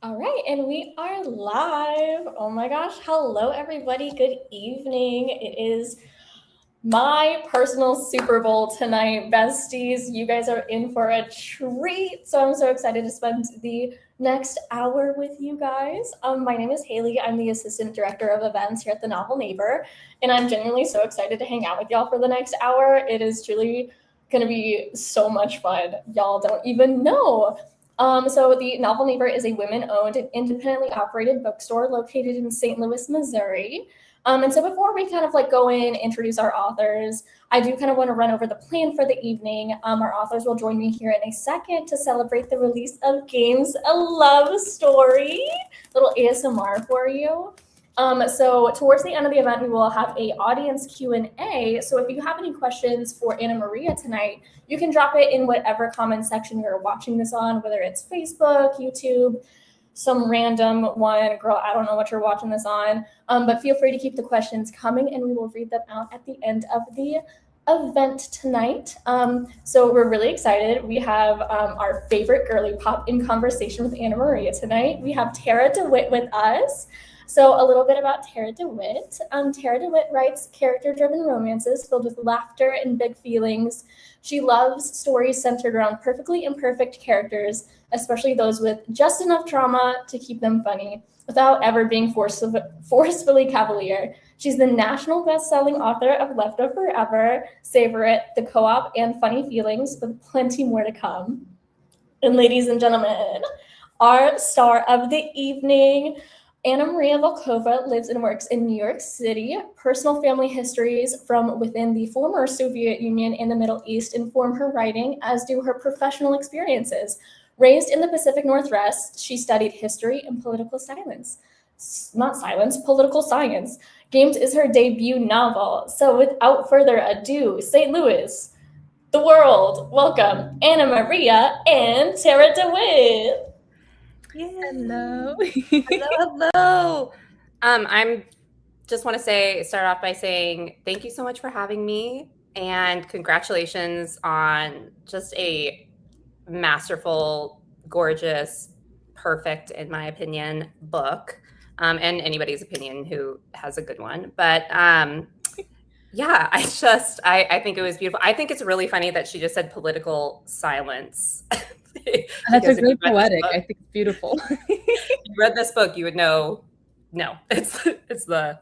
All right, and we are live. Oh my gosh. Hello, everybody. Good evening. It is my personal Super Bowl tonight, besties. You guys are in for a treat. So I'm so excited to spend the next hour with you guys. My name is Haley. I'm the Assistant Director of Events here at the Novel Neighbor, and I'm genuinely so excited to hang out with y'all for the next hour. It is truly going to be so much fun. Y'all don't even know. So the Novel Neighbor is a women-owned and independently operated bookstore located in St. Louis, Missouri. And so before we kind of like go in, introduce our authors, I do kind of want to run over the plan for the evening. Our authors will join me here in a second to celebrate the release of Games a Love Story. Little ASMR for you. So towards the end of the event, we will have a audience Q&A. So if you have any questions for Anna Maria tonight, you can drop it in whatever comment section you're watching this on, whether it's Facebook, YouTube, some random one. Girl, I don't know what you're watching this on, but feel free to keep the questions coming and we will read them out at the end of the event tonight. So we're really excited. We have our favorite girly pop in conversation with Anna Maria tonight. We have Tarah Dewitt with us. So a little bit about Tarah Dewitt. Tarah Dewitt writes character-driven romances filled with laughter and big feelings. She loves stories centered around perfectly imperfect characters, especially those with just enough trauma to keep them funny, without ever being forcefully cavalier. She's the national best-selling author of Left Over Forever, Savor It, The Co-op, and Funny Feelings, with plenty more to come. And ladies and gentlemen, our star of the evening, Anna Maria Volkova lives and works in New York City. Personal family histories from within the former Soviet Union and the Middle East inform her writing, as do her professional experiences. Raised in the Pacific Northwest, she studied history and political political science. Games is her debut novel. So without further ado, St. Louis, the world, welcome Anna Maria and Tarah Dewitt. Hello. Hello. I'm just want to start off by saying thank you so much for having me and congratulations on just a masterful, gorgeous, perfect, in my opinion, book. And anybody's opinion who has a good one. But yeah, I think it was beautiful. I think it's really funny that she just said political silence. That's a great poetic. I think it's beautiful. If you read this book, you would know. No, it's the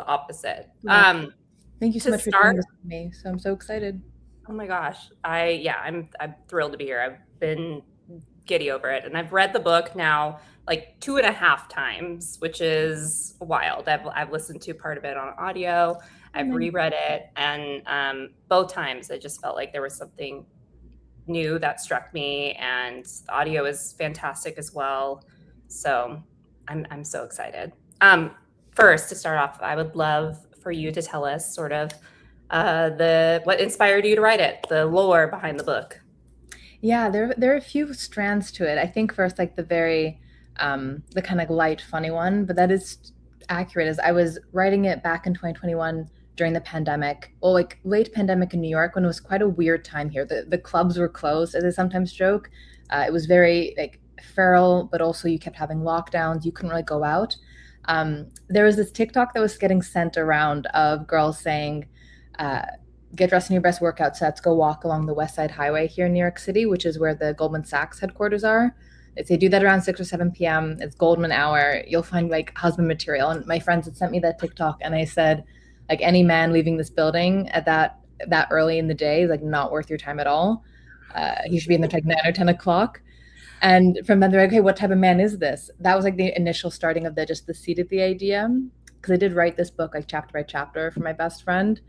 opposite. Thank you so much for doing this with me. So I'm so excited. Oh my gosh, I'm thrilled to be here. I've been giddy over it, and I've read the book now like 2.5 times, which is wild. I've listened to part of it on audio. I've reread it, and both times I just felt like there was something new that struck me, and the audio is fantastic as well. So I'm so excited. First, to start off, I would love for you to tell us sort of what inspired you to write it, the lore behind the book. Yeah, there are a few strands to it. I think first, like the kind of light, funny one, but that is accurate. As I was writing it back in 2021 during the pandemic, well, like late pandemic in New York, when it was quite a weird time here. The clubs were closed, as I sometimes joke. It was very like feral, but also you kept having lockdowns. You couldn't really go out. There was this TikTok that was getting sent around of girls saying, get dressed in your best workout sets, go walk along the West Side Highway here in New York City, which is where the Goldman Sachs headquarters are. If they do that around 6 or 7 p.m., it's Goldman hour. You'll find like husband material. And my friends had sent me that TikTok, and I said, like, any man leaving this building at that early in the day is like not worth your time at all. He should be in there like 9 or 10 o'clock. And from then they're like, okay, what type of man is this? That was like the initial starting of the seed of the idea. Because I did write this book like chapter by chapter for my best friend.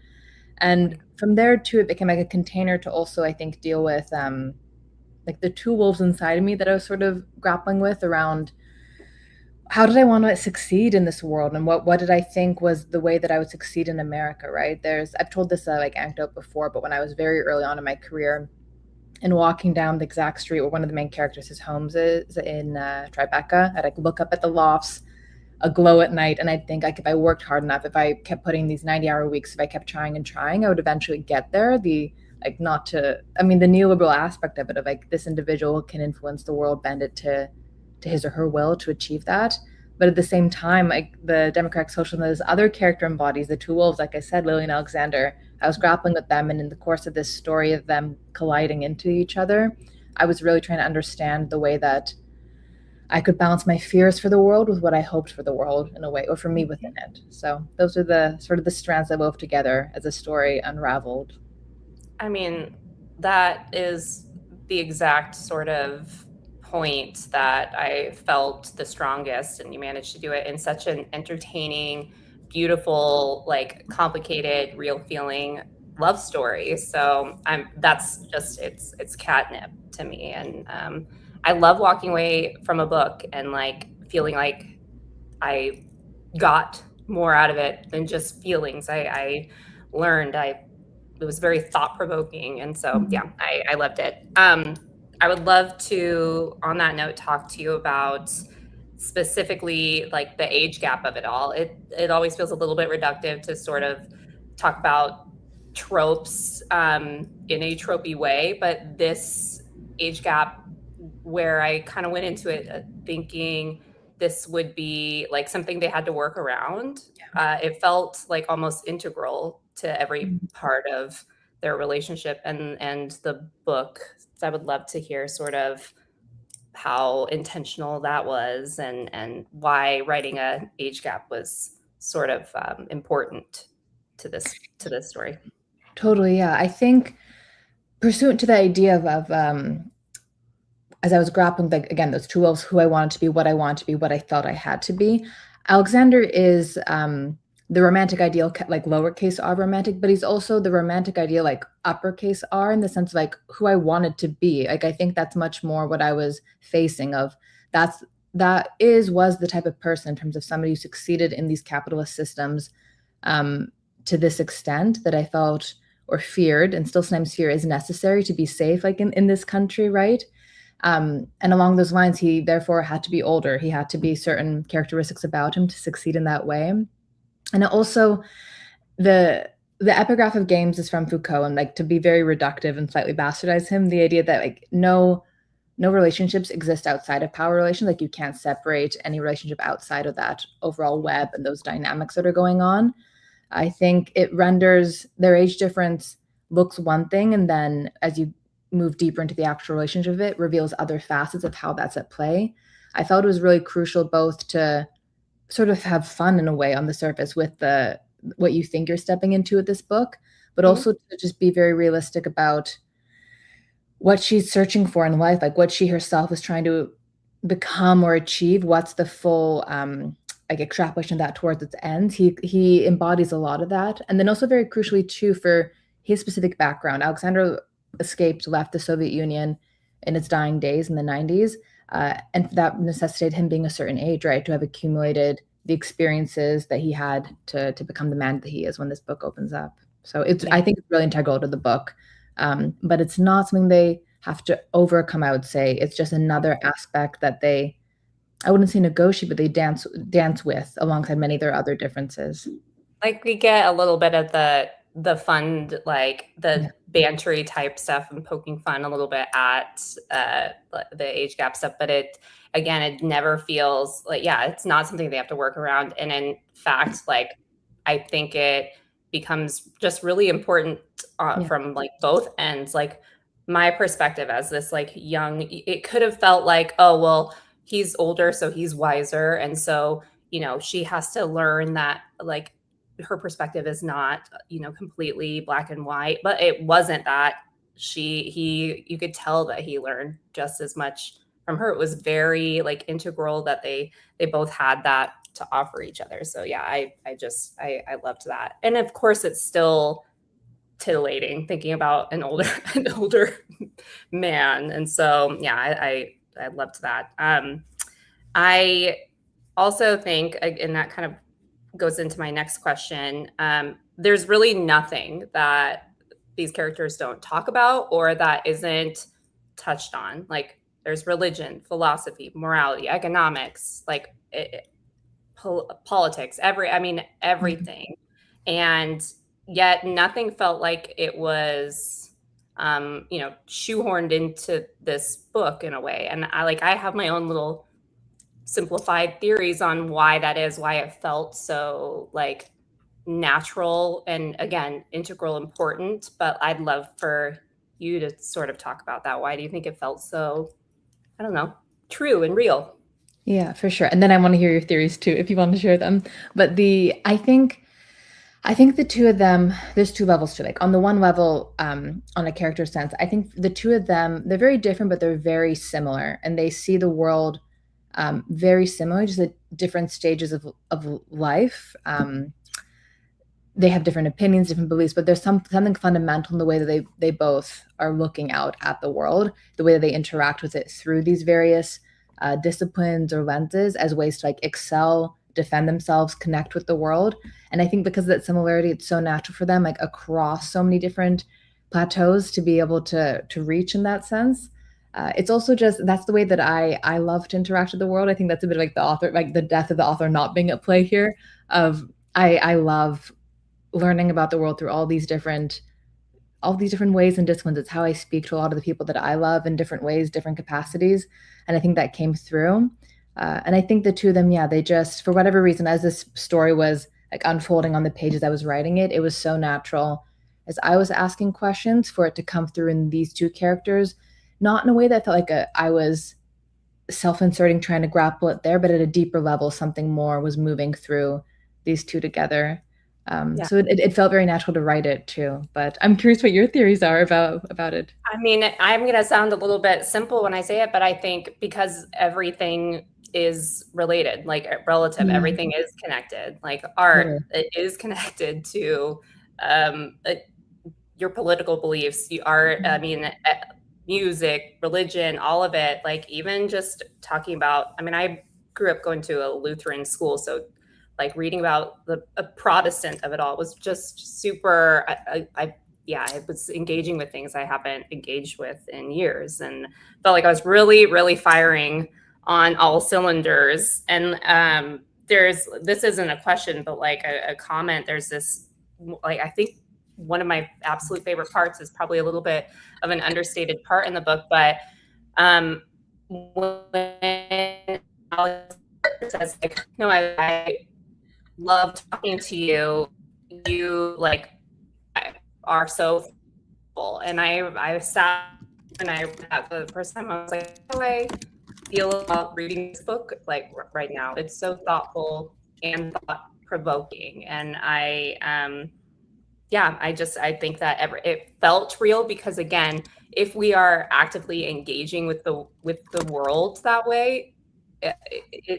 And from there too, it became like a container to also, I think, deal with like the two wolves inside of me that I was sort of grappling with around how did I want to succeed in this world, and what did I think was the way that I would succeed in America, right? I've told this like anecdote before, but when I was very early on in my career and walking down the exact street where one of the main characters' his homes is in Tribeca, I'd like look up at the lofts, aglow at night, and I'd think like if I worked hard enough, if I kept putting these 90-hour weeks, if I kept trying and trying, I would eventually get there. The neoliberal aspect of it, of like this individual can influence the world, bend it to to his or her will to achieve that. But at the same time, like the democratic socialism that this other character embodies, the two wolves, like I said, Lily and Alexander, I was grappling with them. And in the course of this story of them colliding into each other, I was really trying to understand the way that I could balance my fears for the world with what I hoped for the world in a way, or for me within it. So those are the sort of the strands that wove together as a story unraveled. I mean, that is the exact sort of point that I felt the strongest, and you managed to do it in such an entertaining, beautiful, like complicated, real feeling love story. So that's just it's catnip to me, and I love walking away from a book and like feeling like I got more out of it than just feelings. I learned. It was very thought provoking, and so yeah, I loved it. I would love to, on that note, talk to you about specifically like the age gap of it all. It always feels a little bit reductive to sort of talk about tropes in a tropey way, but this age gap, where I kind of went into it thinking this would be like something they had to work around. It felt like almost integral to every part of their relationship and the book. So I would love to hear sort of how intentional that was, and why writing a age gap was sort of important to this story. Totally, yeah. I think pursuant to the idea of as I was grappling, like again, those two wolves, who I wanted to be, what I wanted to be, what I felt I had to be. Alexander is the romantic ideal, like lowercase r romantic, but he's also the romantic ideal, like uppercase r, in the sense of like who I wanted to be. Like I think that's much more what I was facing of. Was the type of person, in terms of somebody who succeeded in these capitalist systems to this extent, that I felt or feared, and still sometimes fear, is necessary to be safe, like in this country, right? And along those lines, he therefore had to be older. He had to be certain characteristics about him to succeed in that way. And also, the epigraph of games is from Foucault, and like, to be very reductive and slightly bastardize him, the idea that like no relationships exist outside of power relations. Like you can't separate any relationship outside of that overall web and those dynamics that are going on. I think it renders their age difference looks one thing, and then as you move deeper into the actual relationship of it, reveals other facets of how that's at play. I felt it was really crucial both to sort of have fun in a way on the surface with the what you think you're stepping into with this book, but also to just be very realistic about what she's searching for in life, like what she herself is trying to become or achieve. What's the full like extrapolation of that towards its ends. He embodies a lot of that. And then also very crucially too, for his specific background, Alexander left the Soviet Union in its dying days in the 90s. And that necessitated him being a certain age, right, to have accumulated the experiences that he had to become the man that he is when this book opens up. So I think it's really integral to the book. But it's not something they have to overcome, I would say. It's just another aspect that I wouldn't say negotiate, but they dance with alongside many of their other differences. Like we get a little bit of the fun, like the bantery type stuff, and poking fun a little bit at the age gap stuff. But it never feels like, it's not something they have to work around. And in fact, like, I think it becomes just really important from like both ends. Like my perspective as this like young, it could have felt like, oh, well, he's older, so he's wiser. And so, she has to learn that like her perspective is not, completely black and white, but it wasn't that. You could tell that he learned just as much from her. It was very like integral that they both had that to offer each other. So yeah, I loved that. And of course it's still titillating thinking about an older man. And so yeah, I loved that. I also think, and that kind of goes into my next question, there's really nothing that these characters don't talk about or that isn't touched on. Like there's religion, philosophy, morality, economics, like politics, everything. And yet nothing felt like it was shoehorned into this book in a way. And I have my own little simplified theories on why that is, why it felt so like natural and again integral, important. But I'd love for you to sort of talk about that. Why do you think it felt so, I don't know, true and real? Yeah, for sure. And then I want to hear your theories too, if you want to share them. But I think the two of them, there's two levels to it. Like on the one level, on a character sense, I think the two of them, they're very different, but they're very similar, and they see the world very similar, just at different stages of life. They have different opinions, different beliefs, but there's something fundamental in the way that they both are looking out at the world, the way that they interact with it through these various disciplines or lenses as ways to like excel, defend themselves, connect with the world. And I think because of that similarity, it's so natural for them, like across so many different plateaus, to be able to reach in that sense. It's also just that's the way that I love to interact with the world. I think that's a bit like the author, like the death of the author not being at play here. Of I love learning about the world through all these different ways and disciplines. It's how I speak to a lot of the people that I love in different ways, different capacities. And I think that came through. And I think the two of them, yeah, they just, for whatever reason, as this story was like unfolding on the pages I was writing it, it was so natural as I was asking questions for it to come through in these two characters, not in a way that felt like I was self-inserting, trying to grapple it there, but at a deeper level, something more was moving through these two together. So it felt very natural to write it too. But I'm curious what your theories are about it. I mean, I'm going to sound a little bit simple when I say it, but I think because everything is related, like relative, everything is connected. Like art, it is connected to your political beliefs, art, I mean, music, religion, all of it. Like even just talking about, I mean, I grew up going to a Lutheran school, so like reading about a Protestant of it all was just super. I was engaging with things I haven't engaged with in years, and felt like I was really, really firing on all cylinders. And this isn't a question, but like a comment. There's this, like, I think one of my absolute favorite parts is probably a little bit of an understated part in the book, but when Alex says like, no, I love talking to you. You like are so full. And I sat and I at the first time I was like, how do I feel about reading this book like right now? It's so thoughtful and thought provoking. And I think that it felt real because again, if we are actively engaging with the world that way,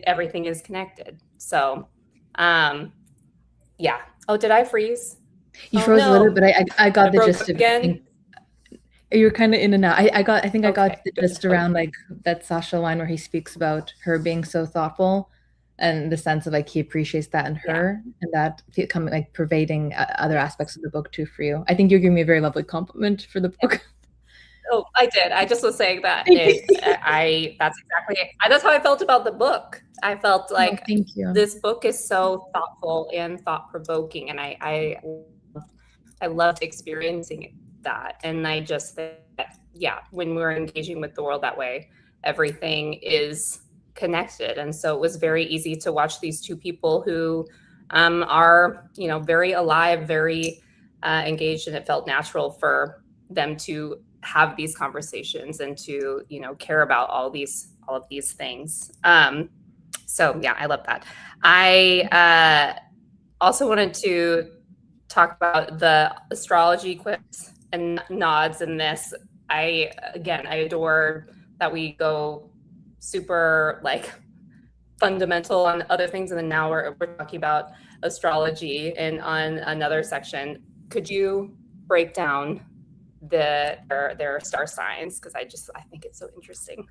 everything is connected. So yeah. Oh, did I freeze? You froze a little, but I got the gist of again. You were kind of in and out. I think I got the gist around like that Sasha line where he speaks about her being so thoughtful, and the sense of like he appreciates that in her, and that coming like pervading other aspects of the book too for you. I think you're giving me a very lovely compliment for the book. Oh, I did. I just was saying that that's how I felt about the book. I felt like thank you. This book is so thoughtful and thought provoking, and I loved experiencing that. And I just think that, when we're engaging with the world that way, everything is connected. And so it was very easy to watch these two people who are, very alive, very engaged, and it felt natural for them to have these conversations and to, care about all of these things. So yeah, I love that. I also wanted to talk about the astrology quips and nods in this. I adore that we go super like fundamental on other things, and then now we're talking about astrology and on another section. Could you break down their star signs? Because I think it's so interesting.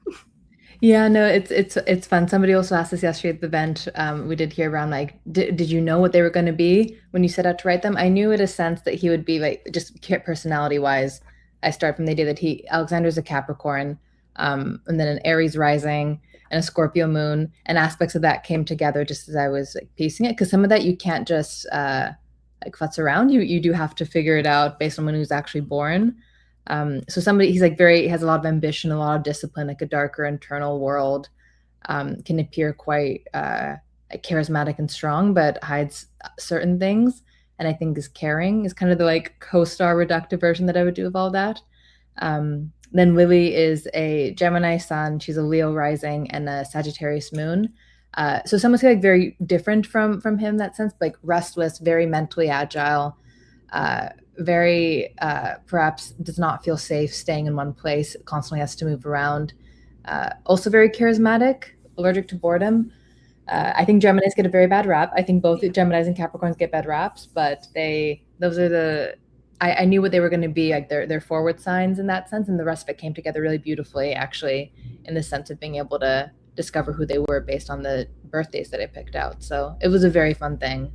Yeah, no, it's fun. Somebody also asked us yesterday at the event we did here around like, did you know what they were going to be when you set out to write them? I knew in a sense that he would be like, just personality wise. I start from the idea that Alexander's a Capricorn, and then an Aries rising and a Scorpio moon, and aspects of that came together just as I was like piecing it, because some of that you can't just like futz around. You do have to figure it out based on when he was actually born. So he's like he has a lot of ambition, a lot of discipline, like a darker internal world. can appear quite charismatic and strong, but hides certain things. And I think is caring is kind of the like co-star reductive version that I would do of all that. Then Lily is a Gemini sun. She's a Leo rising and a Sagittarius moon. So someone's like very different from him in that sense, like restless, very mentally agile, very perhaps does not feel safe staying in one place, constantly has to move around. Also very charismatic, allergic to boredom. I think Geminis get a very bad rap. I think both Geminis and Capricorns get bad raps, but those are the I knew what they were going to be, like their forward signs in that sense, and the rest of it came together really beautifully, actually, in the sense of being able to discover who they were based on the birthdays that I picked out. So it was a very fun thing.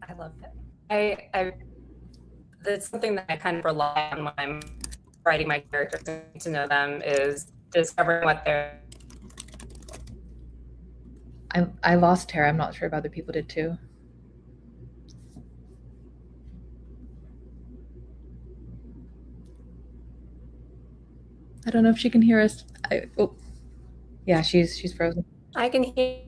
I love it. That's something that I kind of rely on when I'm writing my characters to know them, is discovering what they're. I lost Tara. I'm not sure if other people did too. I don't know if she can hear us. Yeah, she's frozen. I can hear.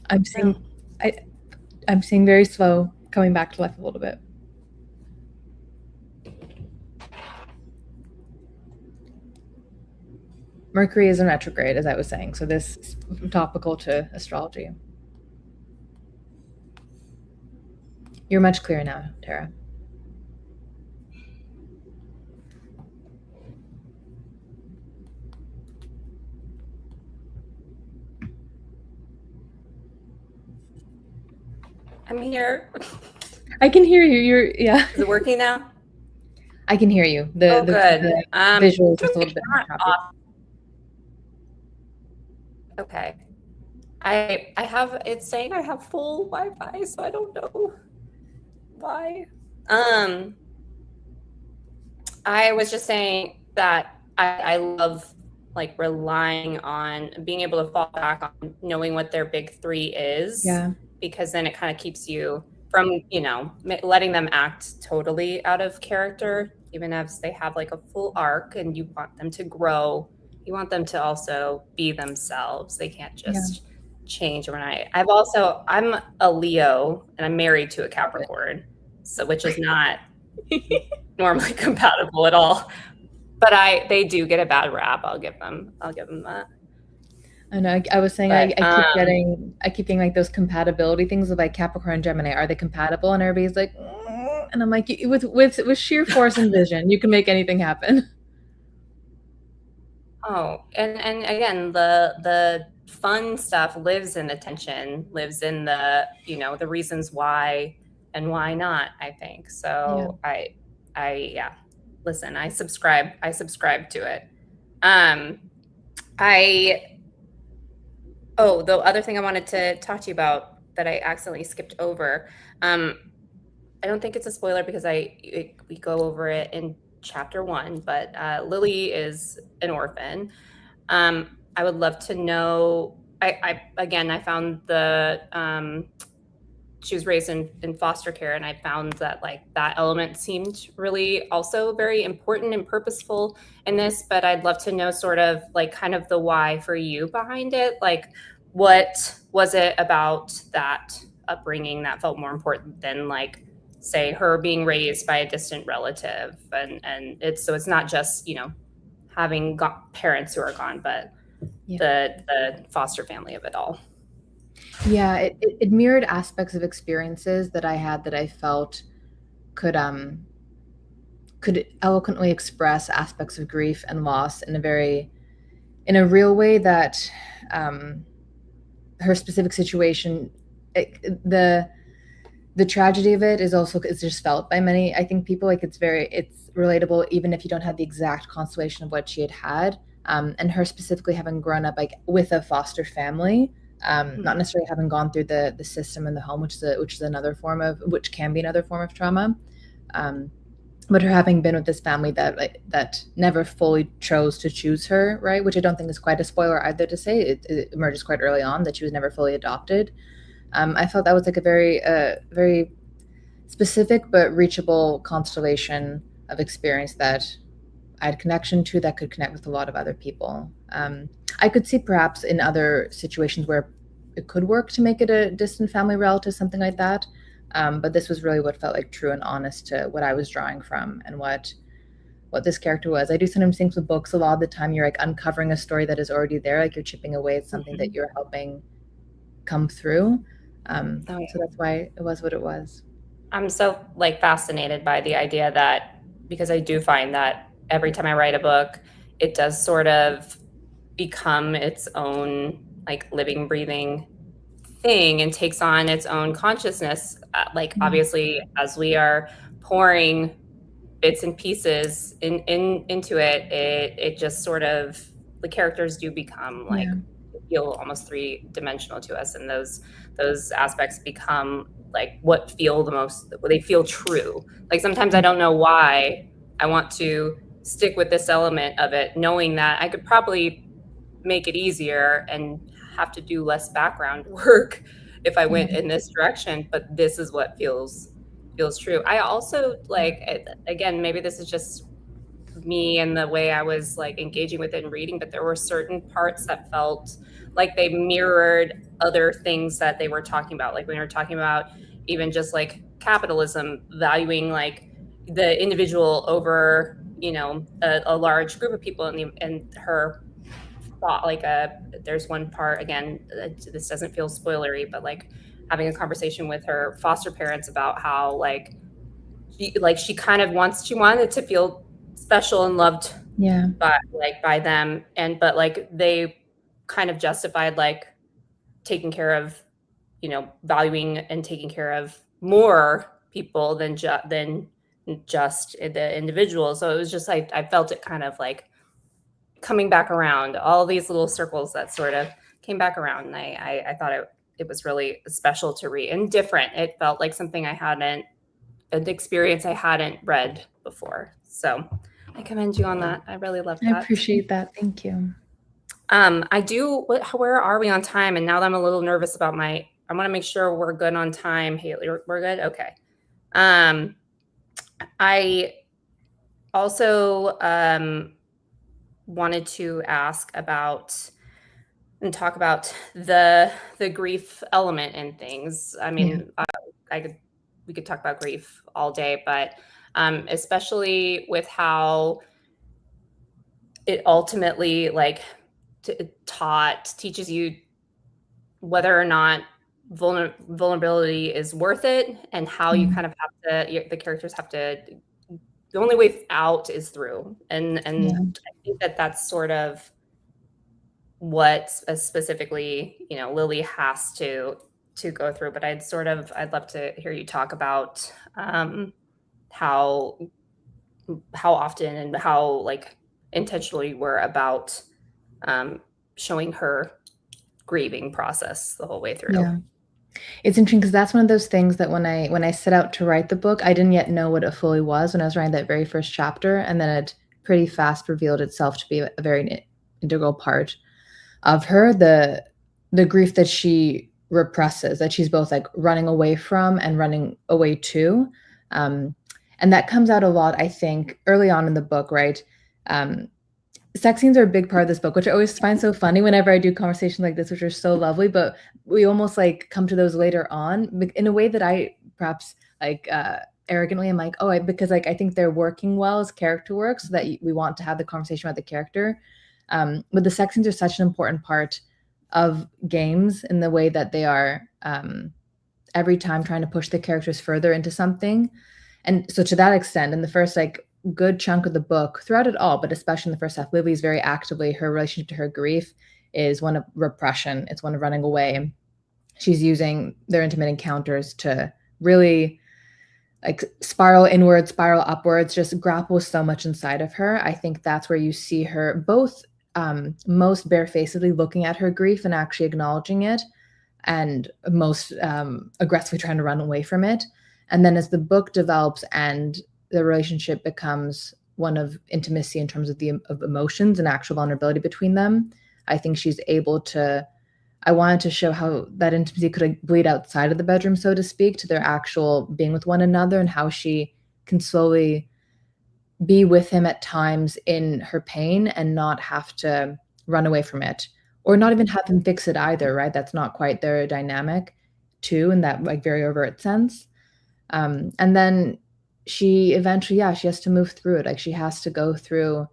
I'm seeing very slow, coming back to life a little bit. Mercury is in retrograde, as I was saying, so this is topical to astrology. You're much clearer now, Tara. I'm here. I can hear you. Yeah. Is it working now? I can hear you. Good. The visual is just a little bit more choppy. Okay. I have, it's saying I have full Wi-Fi, so I don't know why. I was just saying that I love like relying on being able to fall back on knowing what their big three is. Yeah. Because then it kind of keeps you from, letting them act totally out of character, even as they have like a full arc and you want them to grow. You want them to also be themselves. They can't just change overnight. I'm a Leo and I'm married to a Capricorn, so which is not normally compatible at all. But they do get a bad rap. I'll give them that. I know. I was saying I keep getting like those compatibility things with like Capricorn and Gemini. Are they compatible? And everybody's like, and I'm like, with sheer force and vision, you can make anything happen. Oh, and again, the fun stuff lives in the tension, lives in the the reasons why and why not. I think so. Yeah. Listen, I subscribe to it. The other thing I wanted to talk to you about that I accidentally skipped over. I don't think it's a spoiler because we go over it in chapter 1, but Lily is an orphan. I would love to know. I found she was raised in foster care, and I found that like that element seemed really also very important and purposeful in this. But I'd love to know sort of like kind of the why for you behind it. Like, what was it about that upbringing that felt more important than like, say, her being raised by a distant relative, and it's not just having got parents who are gone, but the foster family of it all. Yeah, it mirrored aspects of experiences that I had that I felt could eloquently express aspects of grief and loss in a real way that her specific situation, the tragedy of it is just felt by many, I think, people. Like it's relatable even if you don't have the exact constellation of what she had. And her specifically having grown up like with a foster family, not necessarily having gone through the system in the home, which can be another form of trauma. But her having been with this family that never fully chose to choose her, right? Which I don't think is quite a spoiler either to say. It emerges quite early on that she was never fully adopted. I felt that was like a very specific but reachable constellation of experience that I had connection to, that could connect with a lot of other people. I could see perhaps in other situations where it could work to make it a distant family relative, something like that. But this was really what felt like true and honest to what I was drawing from and what this character was. I do sometimes think with books, a lot of the time you're like uncovering a story that is already there, like you're chipping away at something that you're helping come through. So that's why it was what it was. I'm so like fascinated by the idea that, because I do find that every time I write a book, it does sort of become its own like living, breathing thing and takes on its own consciousness. Like obviously, as we are pouring bits and pieces into it, it just sort of, the characters do become like feel almost three-dimensional to us, and those aspects become like what feel the most, they feel true. Like sometimes I don't know why I want to stick with this element of it, knowing that I could probably make it easier and have to do less background work if I went in this direction, but this is what feels true. I also like, again, maybe this is just me and the way I was like engaging with it and reading, but there were certain parts that felt like they mirrored other things that they were talking about. Like when we were talking about even just like capitalism, valuing like the individual over, you know, a large group of people, and her thought like there's one part, again, this doesn't feel spoilery, but like having a conversation with her foster parents about how like she kind of she wanted to feel special and loved by them, and but like they kind of justified like taking care of, you know, valuing and taking care of more people than just the individual. So it was just like I felt it kind of like coming back around, all these little circles that sort of came back around, and I thought it was really special to read and different. It felt like something an experience I hadn't read before. So I commend you on that. I really love that. I appreciate that. Thank you. I do. Where are we on time? And now that I'm a little nervous about I want to make sure we're good on time. Haley, we're good. Okay. I also wanted to ask about and talk about the grief element in things. I mean, we could talk about grief all day, but especially with how it ultimately like teaches you whether or not vulnerability is worth it, and how you kind of have to, the characters have to, the only way out is through. And I think that's sort of what specifically, you know, Lily has to go through. But I'd love to hear you talk about how often and how like intentional you were about showing her grieving process the whole way through. Yeah. It's interesting because that's one of those things that when I set out to write the book, I didn't yet know what it fully was when I was writing that very first chapter, and then it pretty fast revealed itself to be a very integral part of her, the grief that she represses, that she's both like running away from and running away to. And that comes out a lot, I think, early on in the book, right? Sex scenes are a big part of this book, which I always find so funny whenever I do conversations like this, which are so lovely, but we almost like come to those later on in a way that I perhaps like arrogantly am like, because like I think they're working well as character work, so that we want to have the conversation about the character. But the sex scenes are such an important part of games in the way that they are every time trying to push the characters further into something. And so to that extent, in the first like good chunk of the book, throughout it all, but especially in the first half, Lily's very actively, her relationship to her grief is one of repression. It's one of running away. She's using their intimate encounters to really like spiral inward, spiral upwards, just grapple with so much inside of her. I think that's where you see her both most barefacedly looking at her grief and actually acknowledging it, and most aggressively trying to run away from it. And then as the book develops and the relationship becomes one of intimacy in terms of of emotions and actual vulnerability between them, I think she's able to I wanted to show how that intimacy could like, bleed outside of the bedroom, so to speak, to their actual being with one another, and how she can slowly be with him at times in her pain and not have to run away from it, or not even have him fix it either, right? That's not quite their dynamic too, in that like very overt sense. And then she eventually, yeah, she has to move through it. Like she has to go through,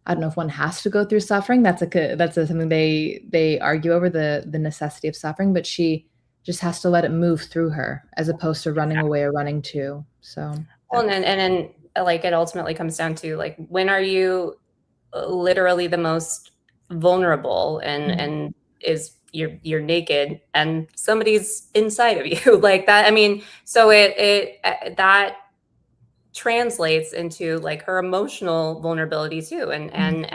I don't know if one has to go through suffering. That's something they argue over, the necessity of suffering, but she just has to let it move through her as opposed to running away or running to. So Well, and then like it ultimately comes down to like, when are you literally the most vulnerable and is you're naked and somebody's inside of you like that. I mean, so that translates into like her emotional vulnerability too, and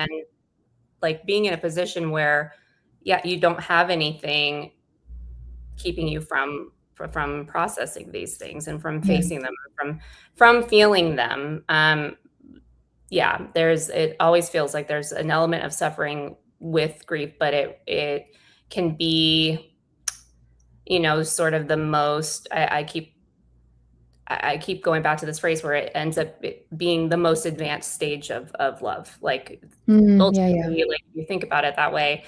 like being in a position where, yeah, you don't have anything keeping you from processing these things and from yeah, facing them, from feeling them. Yeah, it always feels like there's an element of suffering with grief, but it can be, sort of the most, I keep going back to this phrase where it ends up being the most advanced stage of love. Like yeah, yeah, ultimately, like you think about it that way,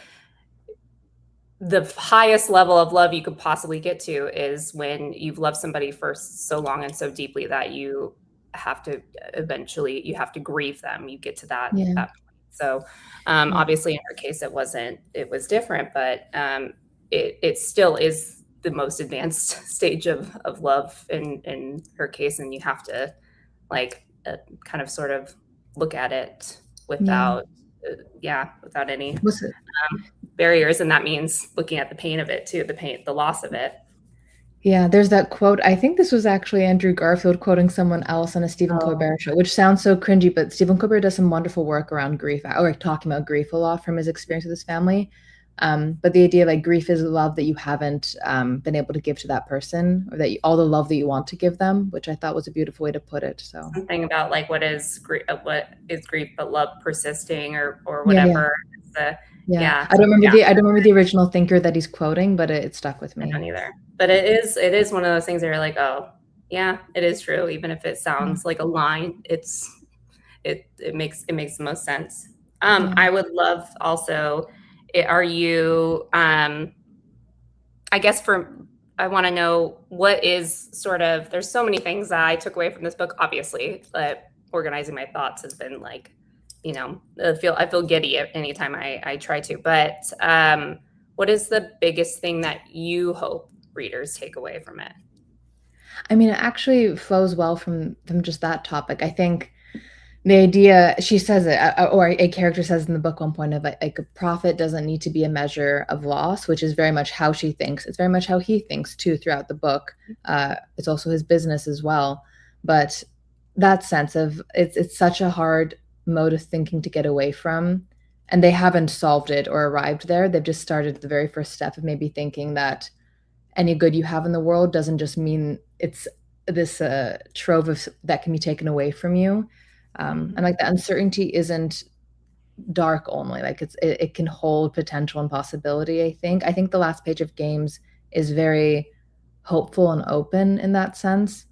the highest level of love you could possibly get to is when you've loved somebody for so long and so deeply that you have to you have to grieve them. You get to yeah, that point. So yeah, obviously in her case it was different, but it still is the most advanced stage of love in her case, and you have to like kind of sort of look at it yeah. without without any Was it? barriers, and that means looking at the pain of it too, the loss of it. Yeah, there's that quote. I think this was actually Andrew Garfield quoting someone else on a Stephen Oh, Colbert show, which sounds so cringy, but Stephen Colbert does some wonderful work around grief, or talking about grief a lot from his experience with his family. But the idea like grief is love that you haven't been able to give to that person, or that all the love that you want to give them, which I thought was a beautiful way to put it. So something about like what is grief but love persisting, or yeah, yeah, whatever. It's yeah. yeah, I don't remember the original thinker that he's quoting, but it stuck with I don't me. either. But it is one of those things that you're like, oh yeah, it is true. Even if it Yeah, sounds like a line, it makes the most sense. yeah. I would love also, are you I guess I want to know what is sort of, there's so many things that I took away from this book, obviously, but organizing my thoughts has been like, I feel giddy anytime I try to, but what is the biggest thing that you hope readers take away from it? I mean, it actually flows well from just that topic. I think the idea, she says it, or a character says in the book one point of like a prophet doesn't need to be a measure of loss, which is very much how she thinks. It's very much how he thinks too throughout the book. It's also his business as well. But that sense of it's such a hard mode of thinking to get away from. And they haven't solved it or arrived there. They've just started the very first step of maybe thinking that any good you have in the world doesn't just mean it's this trove of that can be taken away from you. And like the uncertainty isn't dark only, like it can hold potential and possibility. I think the last page of Games is very hopeful and open in that sense,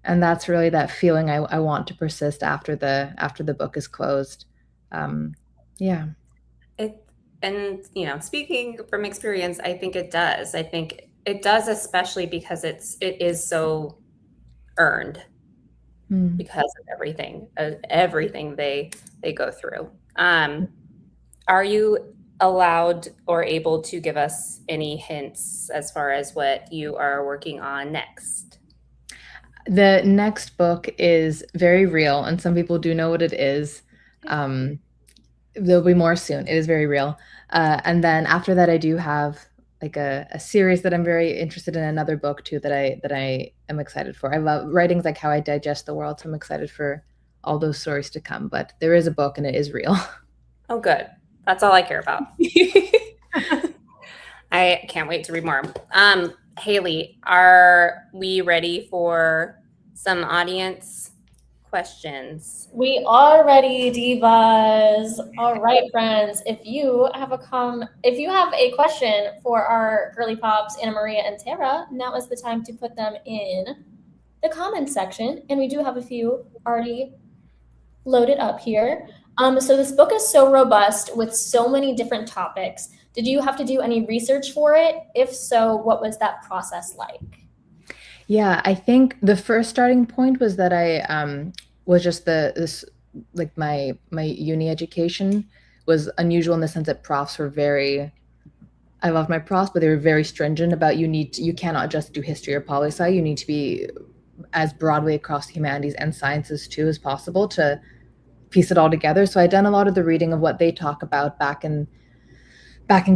and that's really that feeling I want to persist after the book is closed. Yeah. It and speaking from experience, I think it does. I think it does, especially because it is so earned Mm. because of everything they go through. Are you allowed or able to give us any hints as far as what you are working on next? The next book is very real, and some people do know what it is. Um, there'll be more soon. It is very real. And then after that, I do have like a series that I'm very interested in, another book too that I am excited for. I love writing's like how I digest the world, so I'm excited for all those stories to come. But there is a book, and it is real. Oh, good. That's all I care about. I can't wait to read more. Haley, are we ready for some audience questions. We are ready, divas. All right, friends. If you have a question for our girly pops, Anna Maria and Tara, now is the time to put them in the comments section. And we do have a few already loaded up here. So this book is so robust with so many different topics. Did you have to do any research for it? If so, what was that process like? Yeah, I think the first starting point was that I was just this like my uni education was unusual in the sense that profs were very I love my profs, but they were very stringent about you cannot just do history or poli sci. You need to be as broadly across humanities and sciences too as possible to piece it all together. So I'd done a lot of the reading of what they talk about back in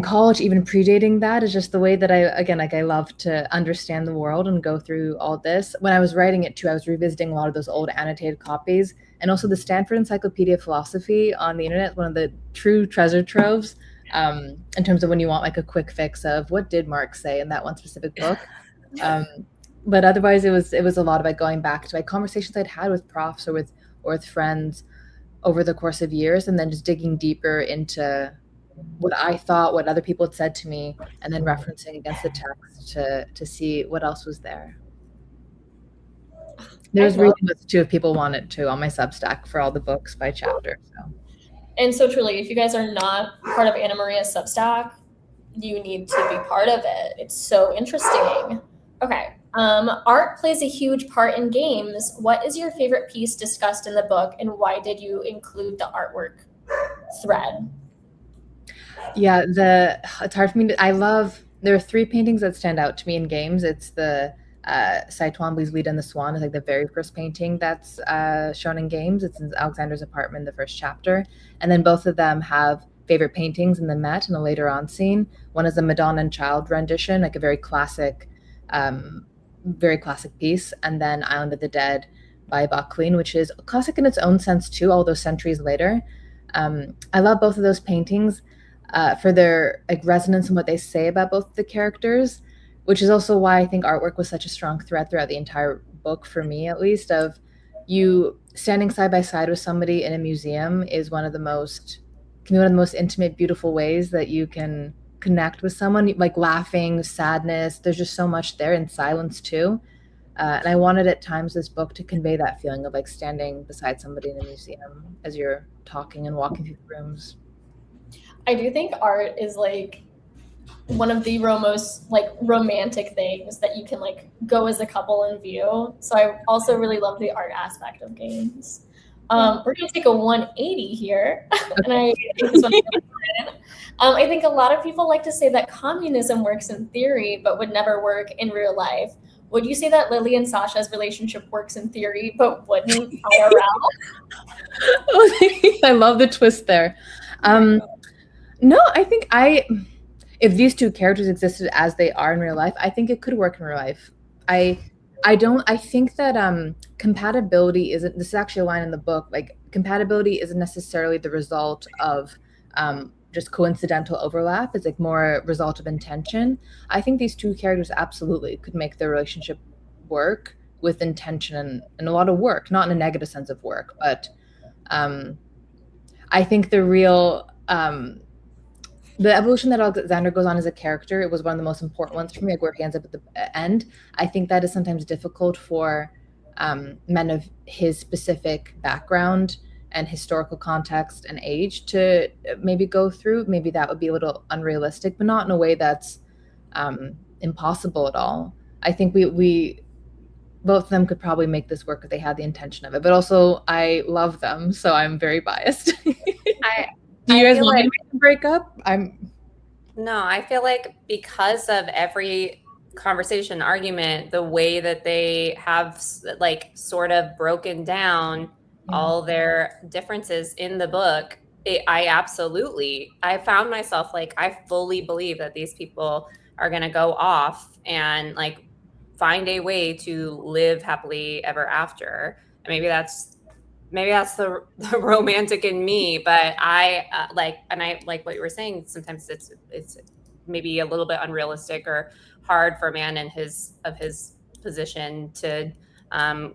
college, even predating that, is just the way that I love to understand the world and go through all this. When I was writing it too, I was revisiting a lot of those old annotated copies, and also the Stanford Encyclopedia of Philosophy on the internet, one of the true treasure troves, in terms of when you want like a quick fix of what did Marx say in that one specific book. But otherwise it was a lot about going back to like conversations I'd had with profs or with friends over the course of years, and then just digging deeper into what I thought, what other people had said to me, and then referencing against the text to see what else was there. There's reading lists too if people want it too on my Substack for all the books by chapter. So. And so truly, if you guys are not part of Anna Maria's Substack, you need to be part of it. It's so interesting. Okay. Art plays a huge part in games. What is your favorite piece discussed in the book, and why did you include the artwork thread? Yeah, it's hard for me there are three paintings that stand out to me in games. It's the Cy Twombly's Lead and the Swan is like the very first painting that's shown in games. It's in Alexander's apartment, the first chapter. And then both of them have favorite paintings in the Met in a later on scene. One is a Madonna and Child rendition, like a very classic piece. And then Island of the Dead by Backlin, which is classic in its own sense too, although centuries later. I love both of those paintings for their like resonance and what they say about both the characters, which is also why I think artwork was such a strong thread throughout the entire book, for me at least, of you standing side by side with somebody in a museum can be one of the most intimate, beautiful ways that you can connect with someone, like laughing, sadness. There's just so much there, in silence too. And I wanted at times this book to convey that feeling of like standing beside somebody in a museum as you're talking and walking through the rooms. I do think art is like one of the most like romantic things that you can like go as a couple and view. So I also really love the art aspect of games. We're gonna take a 180 here, and I think this one's I think a lot of people like to say that communism works in theory, but would never work in real life. Would you say that Lily and Sasha's relationship works in theory, but wouldn't IRL? I love the twist there. No, I think if these two characters existed as they are in real life, I think it could work in real life. I think that compatibility isn't, this is actually a line in the book, like compatibility isn't necessarily the result of just coincidental overlap. It's like more a result of intention. I think these two characters absolutely could make their relationship work with intention and a lot of work, not in a negative sense of work, but I think the real the evolution that Alexander goes on as a character, it was one of the most important ones for me, like where he ends up at the end. I think that is sometimes difficult for men of his specific background and historical context and age to maybe go through. Maybe that would be a little unrealistic, but not in a way that's impossible at all. I think we both of them could probably make this work if they had the intention of it, but also I love them, so I'm very biased. Do you guys want to break up? No, I feel like because of every conversation, argument, the way that they have like sort of broken down all their differences in the book, I found myself like, I fully believe that these people are going to go off and like find a way to live happily ever after. And maybe that's the romantic in me, but I like what you were saying. Sometimes it's maybe a little bit unrealistic or hard for a man in his position to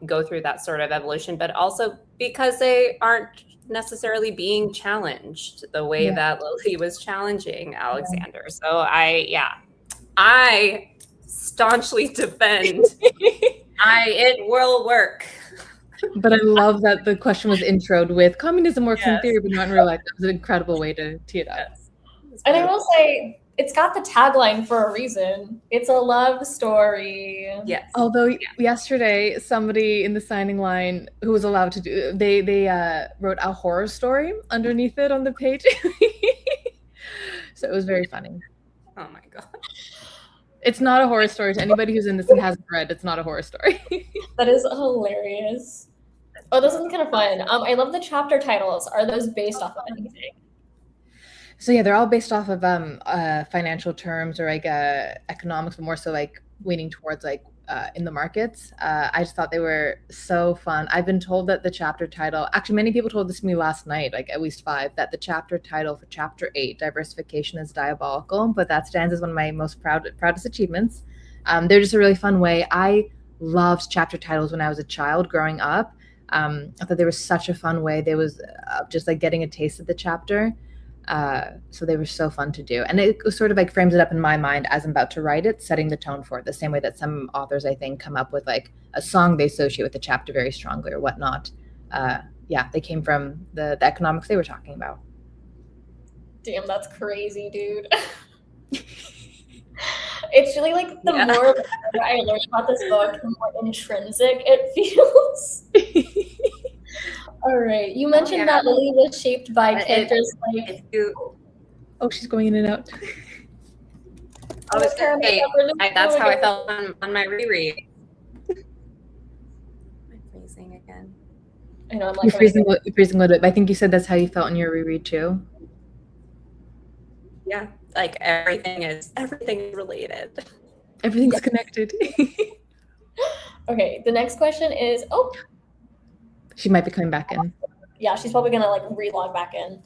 go through that sort of evolution, but also because they aren't necessarily being challenged the way that Lily was challenging Alexander. So I staunchly defend it will work. But I love that the question was introed with communism works in theory, but not in real life. That was an incredible way to tee it up. Yes. And I will say, it's got the tagline for a reason. It's a love story. Yes. Although yesterday, somebody in the signing line who was allowed to do, they wrote a horror story underneath it on the page. So it was very funny. Oh my God. It's not a horror story. To anybody who's in this and hasn't read, it's not a horror story. That is hilarious. Oh, this is kind of fun. I love the chapter titles. Are those based off of anything? So yeah, they're all based off of financial terms or like economics, but more so like leaning towards like in the markets. I just thought they were so fun. I've been told that the chapter title, actually many people told this to me last night, like at least 5, that the chapter title for chapter 8, diversification, is diabolical, but that stands as one of my most proudest achievements. They're just a really fun way. I loved chapter titles when I was a child growing up. I thought they were such a fun way. They was just like getting a taste of the chapter. So they were so fun to do. And it sort of like frames it up in my mind as I'm about to write it, setting the tone for it, the same way that some authors, I think, come up with like a song they associate with the chapter very strongly or whatnot. They came from the economics they were talking about. Damn, that's crazy, dude. It's really like the more I learn about this book, the more intrinsic it feels. All right. You mentioned that Lily was shaped by characters like... Oh, she's going in and out. That's how I felt on my reread. I'm freezing again. I know, I'm like... You're freezing a little bit, but I think you said that's how you felt in your reread too. Yeah, like everything is related. Everything's connected. Okay, the next question is... Oh! She might be coming back in. Yeah, she's probably gonna like relog back in.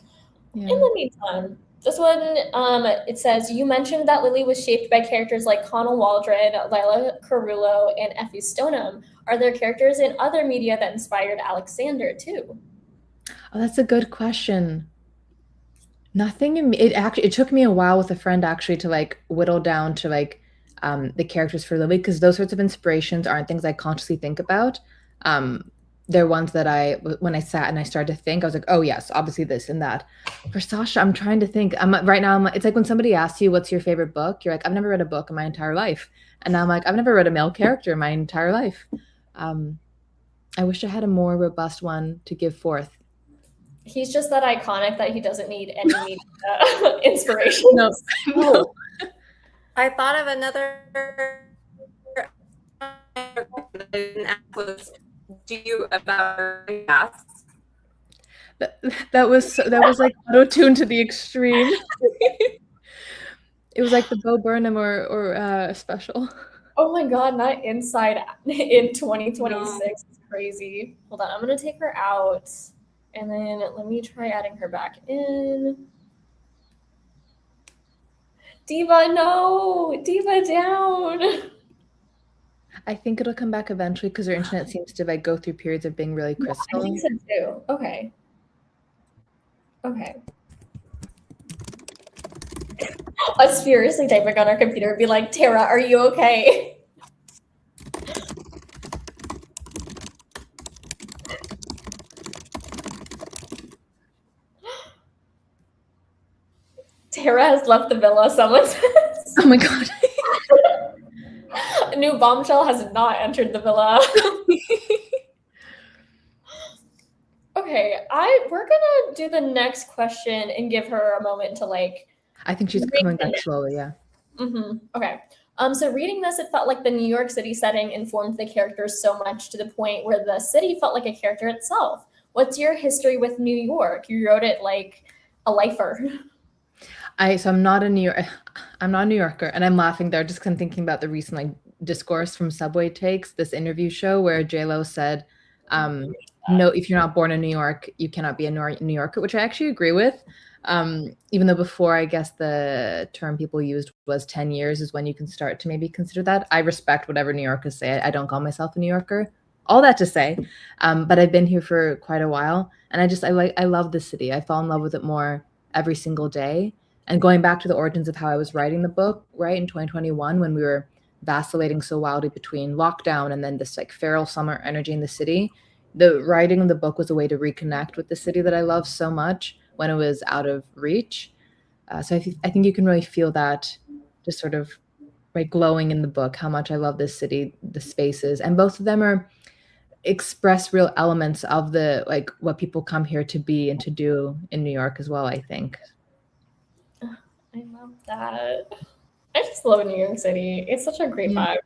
Yeah. In the meantime, this one, it says, you mentioned that Lily was shaped by characters like Connell Waldron, Lila Carullo, and Effie Stoneham. Are there characters in other media that inspired Alexander too? Oh, that's a good question. Nothing in me. It took me a while with a friend actually to like whittle down to like the characters for Lily, because those sorts of inspirations aren't things I consciously think about. They're ones that when I sat and I started to think, I was like, oh yes, obviously this and that. For Sasha, I'm trying to think. It's like when somebody asks you, what's your favorite book? You're like, I've never read a book in my entire life. And now I'm like, I've never read a male character in my entire life. I wish I had a more robust one to give forth. He's just that iconic that he doesn't need any media inspiration. No. I thought of another. Do you about masks? That was like auto-tuned to the extreme. It was like the Bo Burnham or special. Oh my God, not Inside in 2026. No. It's crazy. Hold on, I'm gonna take her out. And then let me try adding her back in. Diva, no! Diva down! I think it'll come back eventually because her internet seems to like go through periods of being really crystal. I think so too. Okay. Us furiously typing on our computer would be like, Tara, are you okay? Tara has left the villa, someone says. Oh my God. A new bombshell has not entered the villa. Okay, we're gonna do the next question and give her a moment to like... I think she's coming back slowly, yeah. Okay. So reading this, it felt like the New York City setting informed the characters so much to the point where the city felt like a character itself. What's your history with New York? You wrote it like a lifer. I'm not a New Yorker, and I'm laughing there just because I'm thinking about the recent like discourse from Subway Takes, this interview show where J-Lo said, no, if you're not born in New York, you cannot be a New Yorker, which I actually agree with. Even though before, I guess the term people used was 10 years is when you can start to maybe consider that. I respect whatever New Yorkers say. I don't call myself a New Yorker. all that to say, but I've been here for quite a while, and I love the city. I fall in love with it more every single day. And going back to the origins of how I was writing the book, right, in 2021, when we were vacillating so wildly between lockdown and then this like feral summer energy in the city, the writing of the book was a way to reconnect with the city that I love so much when it was out of reach. So I think you can really feel that just sort of right glowing in the book, how much I love this city, the spaces, and both of them are express real elements of the like what people come here to be and to do in New York as well, I think. I love that. I just love New York City. It's such a great Yeah. vibe.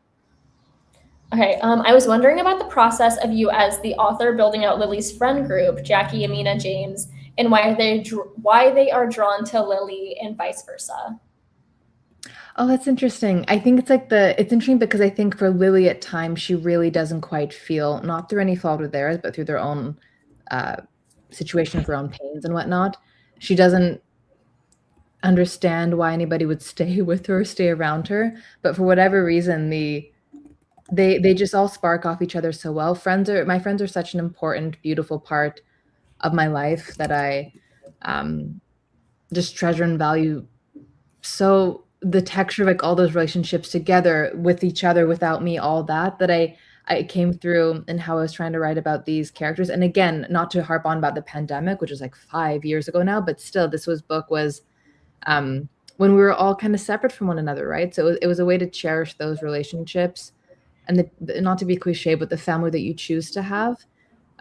Okay, I was wondering about the process of you as the author building out Lily's friend group, Jackie, Amina, James, and why they are drawn to Lily and vice versa. Oh, that's interesting. I think it's interesting because I think for Lily at times she really doesn't quite feel, not through any fault of theirs, but through their own uh, situation of her own pains and whatnot. She doesn't understand why anybody would stay with her, stay around her. But for whatever reason, they just all spark off each other so well. My friends are such an important, beautiful part of my life that I just treasure and value. So the texture of like all those relationships together with each other without me, all that I came through in how I was trying to write about these characters. And again, not to harp on about the pandemic, which was like 5 years ago now, but still book was when we were all kind of separate from one another, right? So it was a way to cherish those relationships and not to be cliche, but the family that you choose to have.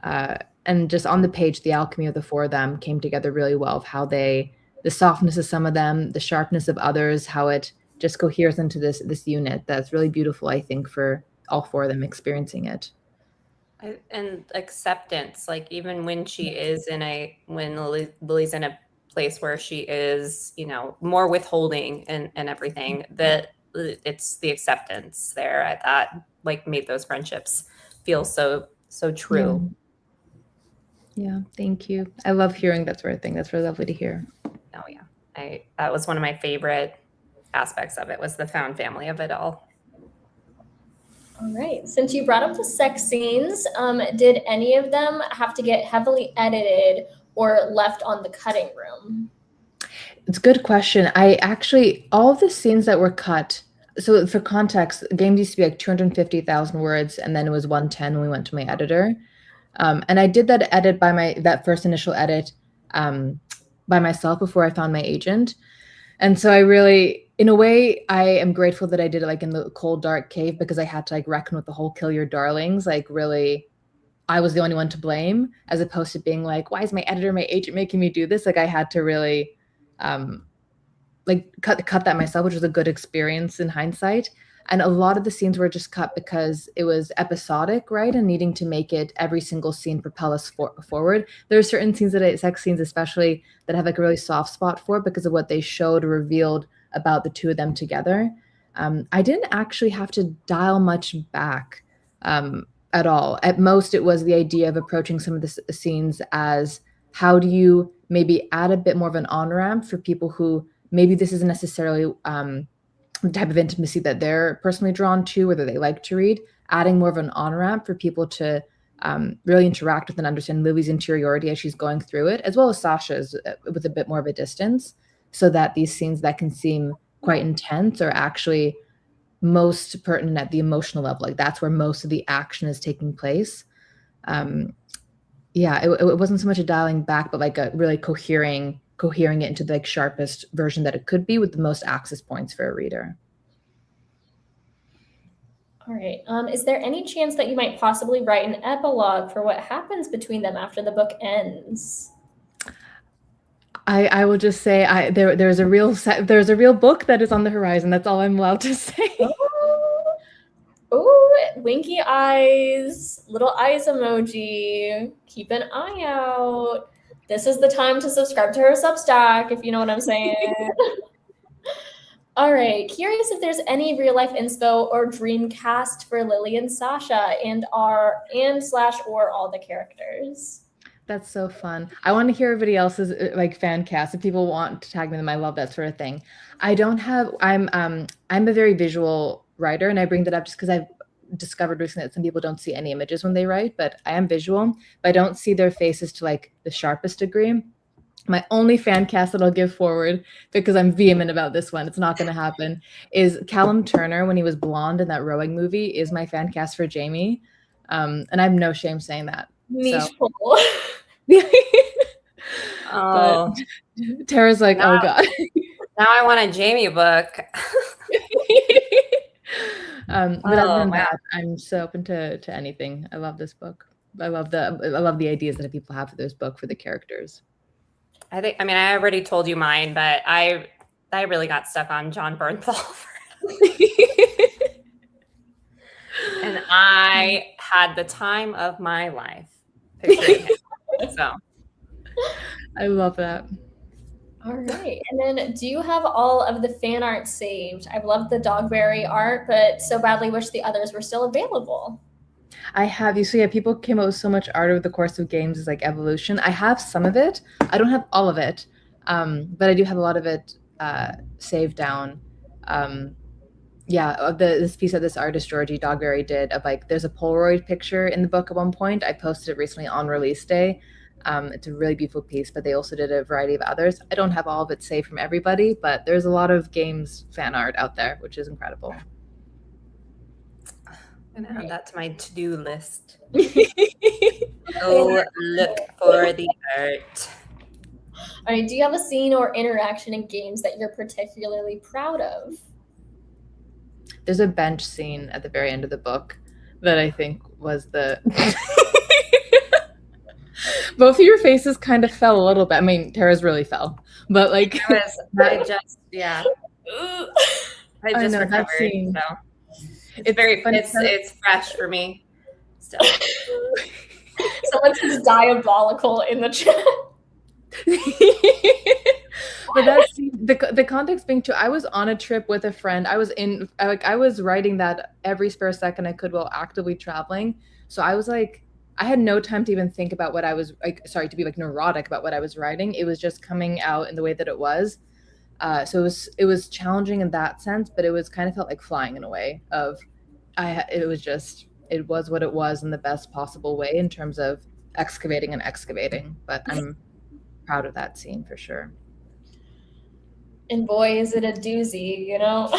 And just on the page, the alchemy of the four of them came together really well of how the softness of some of them, the sharpness of others, how it just coheres into this unit that's really beautiful, I think, for all four of them experiencing it. And acceptance, like even when Lily's in a place where she is, more withholding and everything, that it's the acceptance there I thought like made those friendships feel so true. Yeah, thank you. I love hearing that sort of thing. That's really lovely to hear. Oh yeah, that was one of my favorite aspects of it, was the found family of it all. All right. Since you brought up the sex scenes, did any of them have to get heavily edited or left on the cutting room? It's a good question. All of the scenes that were cut, so for context, games used to be like 250,000 words, and then it was 110 when we went to my editor. And I did that first initial edit by myself before I found my agent. And so I really, in a way, I am grateful that I did it like in the cold, dark cave, because I had to like reckon with the whole kill your darlings. Like really, I was the only one to blame, as opposed to being like, why is my editor, my agent making me do this? Like I had to really like cut that myself, which was a good experience in hindsight. And a lot of the scenes were just cut because it was episodic, right? And needing to make it every single scene propel us forward. There are certain scenes sex scenes especially, that have like a really soft spot for because of what they showed or revealed about the two of them together. I didn't actually have to dial much back at all. At most, it was the idea of approaching some of the scenes as, how do you maybe add a bit more of an on-ramp for people who maybe this isn't necessarily the type of intimacy that they're personally drawn to, whether they like to read, adding more of an on-ramp for people to really interact with and understand Lily's interiority as she's going through it, as well as Sasha's with a bit more of a distance, so that these scenes that can seem quite intense are actually most pertinent at the emotional level. Like that's where most of the action is taking place. It wasn't so much a dialing back, but like a really cohering it into the like sharpest version that it could be, with the most access points for a reader. All right. Is there any chance that you might possibly write an epilogue for what happens between them after the book ends? I will just say there's a real book that is on the horizon. That's all I'm allowed to say. Oh, winky eyes, little eyes emoji. Keep an eye out. This is the time to subscribe to her Substack, if you know what I'm saying. All right. Curious if there's any real life inspo or dream cast for Lily and Sasha and or all the characters. That's so fun. I want to hear everybody else's like fan cast. If people want to tag me them, I love that sort of thing. I'm a very visual writer, and I bring that up just because I've discovered recently that some people don't see any images when they write, but I am visual, but I don't see their faces to like the sharpest degree. My only fan cast that I'll give forward, because I'm vehement about this one, it's not going to happen, is Callum Turner when he was blonde in that rowing movie is my fan cast for Jamie. And I have no shame saying that. Niche So. poll. Oh, but Tara's like, now, oh God. Now I want a Jamie book. But other than that, I'm so open to anything. I love this book. I love the ideas that people have for this book for the characters. I already told you mine, but I really got stuck on John Bernthal. And I had the time of my life picturing him. So I love that. All right. And then do you have all of the fan art saved? I've loved the Dogberry art, but so badly wish the others were still available. I have you. So yeah, people came up with so much art over the course of games as like evolution. I have some of it. I don't have all of it, but I do have a lot of it saved down. This piece that this artist Georgie Dogberry did of like, there's a Polaroid picture in the book at one point. I posted it recently on release day. It's a really beautiful piece, but they also did a variety of others. I don't have all of it saved from everybody, but there's a lot of games fan art out there, which is incredible. I'm gonna add that to my to-do list. Go look for the art. All right. Do you have a scene or interaction in games that you're particularly proud of? There's a bench scene at the very end of the book that I think was the... Both of your faces kind of fell a little bit. I mean, Tara's really fell, but like... I just recovered, that scene. So it's very funny. It's fresh for me still. Someone says diabolical in the chat. But that's the context being too, I was on a trip with a friend. I was writing that every spare second I could while actively traveling. So I was like, I had no time to even think about what I was like, to be like neurotic about what I was writing. It was just coming out in the way that it was. So it was challenging in that sense, but it was kind of felt like flying in a way of, it was what it was in the best possible way in terms of excavating. But I'm proud of that scene for sure. And boy, is it a doozy, you know?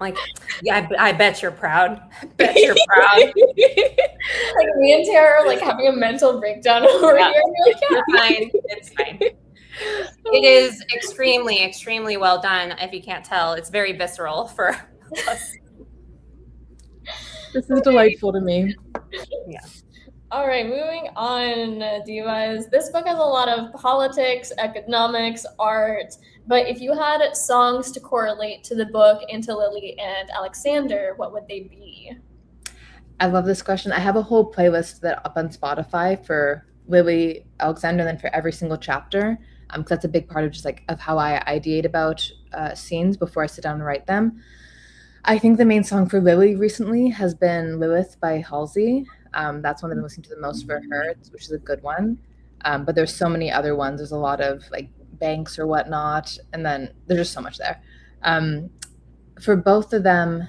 Like, yeah, I bet you're proud. Bet you're proud. Like me and Tara are like having a mental breakdown over here. Like, You're fine. It's fine. It is extremely, extremely well done. If you can't tell, it's very visceral for us. This is delightful to me. Yeah. All right, moving on, divas. This book has a lot of politics, economics, art, but if you had songs to correlate to the book and to Lily and Alexander, what would they be? I love this question. I have a whole playlist that up on Spotify for Lily, Alexander, and then for every single chapter, because that's a big part of just like of how I ideate about scenes before I sit down and write them. I think the main song for Lily recently has been Lilith by Halsey. That's one I've been listening to the most for her, which is a good one. But there's so many other ones. There's a lot of like Banks or whatnot, and then there's just so much there. For both of them,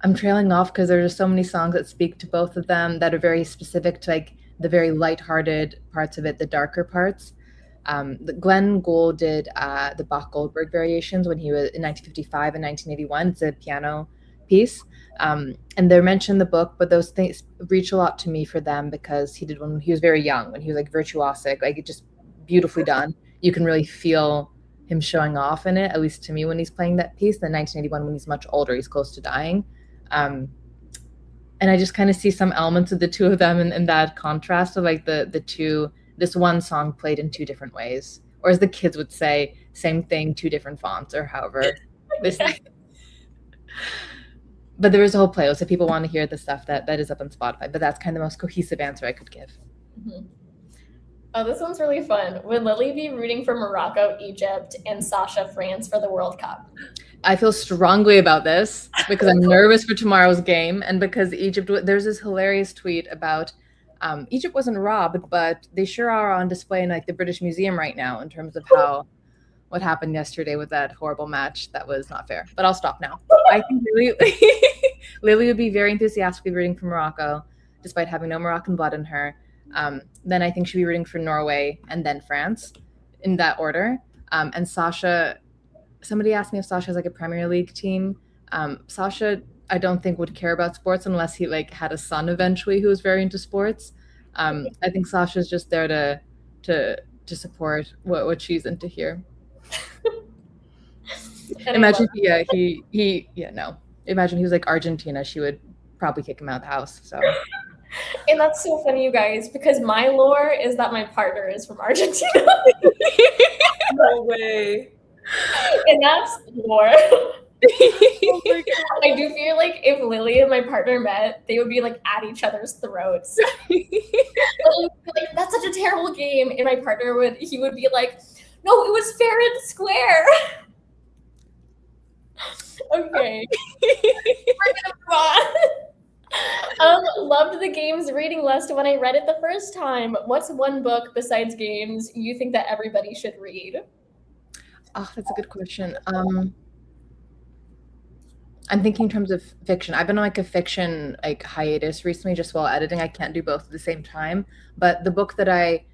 I'm trailing off because there's just so many songs that speak to both of them that are very specific to like the very lighthearted parts of it, the darker parts. Glenn Gould did the Bach Goldberg variations when he was in 1955 and 1981. It's a piano piece. And they're mentioned in the book, but those things reach a lot to me for them because he did when he was very young, when he was like virtuosic, like it just beautifully done. You can really feel him showing off in it, at least to me when he's playing that piece. Then 1981, when he's much older, he's close to dying. And I just kind of see some elements of the two of them in that contrast of like the two, this one song played in two different ways, or as the kids would say, same thing, two different fonts, or however. But there is a whole playlist if people want to hear the stuff that is up on Spotify. But that's kind of the most cohesive answer I could give. Mm-hmm. Oh, this one's really fun. Would Lily be rooting for Morocco, Egypt, and Sasha, France for the World Cup? I feel strongly about this because I'm nervous for tomorrow's game, and because Egypt. There's this hilarious tweet about Egypt wasn't robbed, but they sure are on display in like the British Museum right now in terms of how what happened yesterday with that horrible match. That was not fair. But I'll stop now. I think Lily would be very enthusiastically rooting for Morocco, despite having no Moroccan blood in her. Then I think she'd be rooting for Norway and then France, in that order. And Sasha, somebody asked me if Sasha has like a Premier League team. Sasha, I don't think would care about sports unless he like had a son eventually who was very into sports. I think Sasha's just there to support what she's into here. Imagine Imagine he was like Argentina, she would probably kick him out of the house. So And that's so funny, you guys, because my lore is that my partner is from Argentina. No way. And that's lore. Oh my God. I do feel like if Lily and my partner met, they would be like at each other's throats. Like, that's such a terrible game. And my partner would be like, no, it was fair and square. Okay. We're gonna move on. Loved the games reading list when I read it the first time. What's one book besides games you think that everybody should read? Oh, that's a good question. I'm thinking in terms of fiction. I've been on like a fiction like hiatus recently, just while editing. I can't do both at the same time. But the book that I